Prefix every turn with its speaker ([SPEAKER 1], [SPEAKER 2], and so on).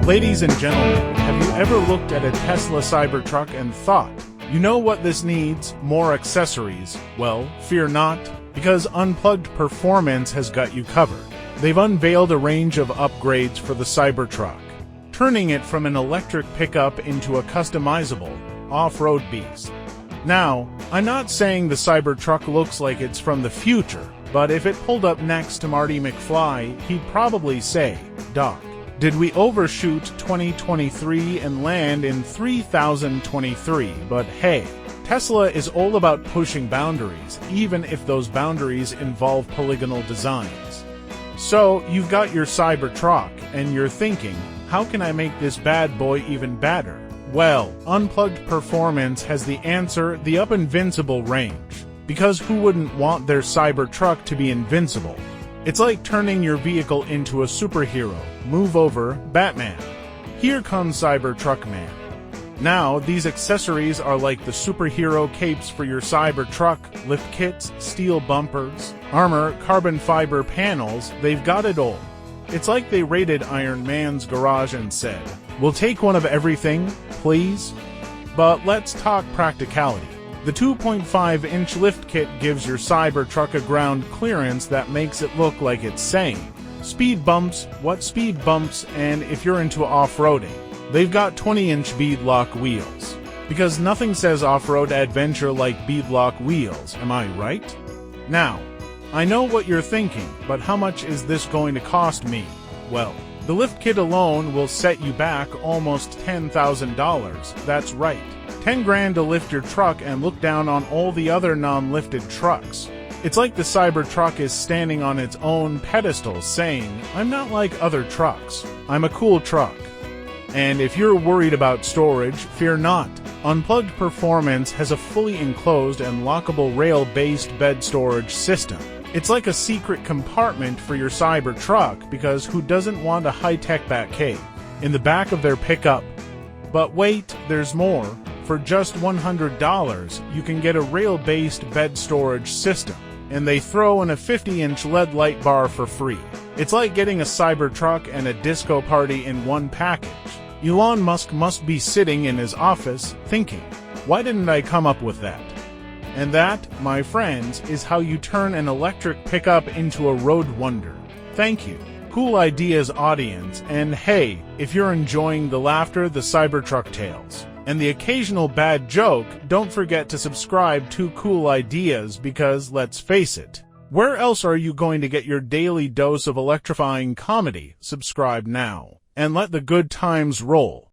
[SPEAKER 1] Ladies and gentlemen, have you ever looked at a Tesla Cybertruck and thought, you know what this needs? More accessories. Well, fear not, because Unplugged Performance has got you covered. They've unveiled a range of upgrades for the Cybertruck, turning it from an electric pickup into a customizable, off-road beast. Now, I'm not saying the Cybertruck looks like it's from the future, but if it pulled up next to Marty McFly, he'd probably say, "Doc, did we overshoot 2023 and land in 3023? But hey, Tesla is all about pushing boundaries, even if those boundaries involve polygonal designs. So, you've got your Cybertruck, and you're thinking, how can I make this bad boy even better? Well, Unplugged Performance has the answer, the Up Invincible range. Because who wouldn't want their Cybertruck to be invincible? It's like turning your vehicle into a superhero. Move over, Batman. Here comes Cybertruck Man. Now, these accessories are like the superhero capes for your Cybertruck, lift kits, steel bumpers, armor, carbon fiber panels, they've got it all. It's like they raided Iron Man's garage and said, "We'll take one of everything, please?" But let's talk practicality. The 2.5-inch lift kit gives your Cybertruck a ground clearance that makes it look like it's saying, "Speed bumps, what speed bumps?" And if you're into off-roading, they've got 20-inch beadlock wheels. Because nothing says off-road adventure like beadlock wheels, am I right? Now, I know what you're thinking, but how much is this going to cost me? Well, the lift kit alone will set you back almost $10,000, that's right. 10 grand to lift your truck and look down on all the other non-lifted trucks. It's like the Cybertruck is standing on its own pedestal saying, "I'm not like other trucks. I'm a cool truck." And if you're worried about storage, fear not. Unplugged Performance has a fully enclosed and lockable rail-based bed storage system. It's like a secret compartment for your Cybertruck because who doesn't want a high-tech Batcave in the back of their pickup? But wait, there's more. For just $100, you can get a rail-based bed storage system, and they throw in a 50-inch LED light bar for free. It's like getting a Cybertruck and a disco party in one package. Elon Musk must be sitting in his office thinking, why didn't I come up with that? And that, my friends, is how you turn an electric pickup into a road wonder. Thank you. Cool ideas, audience, and hey, if you're enjoying the laughter, the Cybertruck tales, and the occasional bad joke, don't forget to subscribe to Cool Ideas because, let's face it, where else are you going to get your daily dose of electrifying comedy? Subscribe now, and let the good times roll.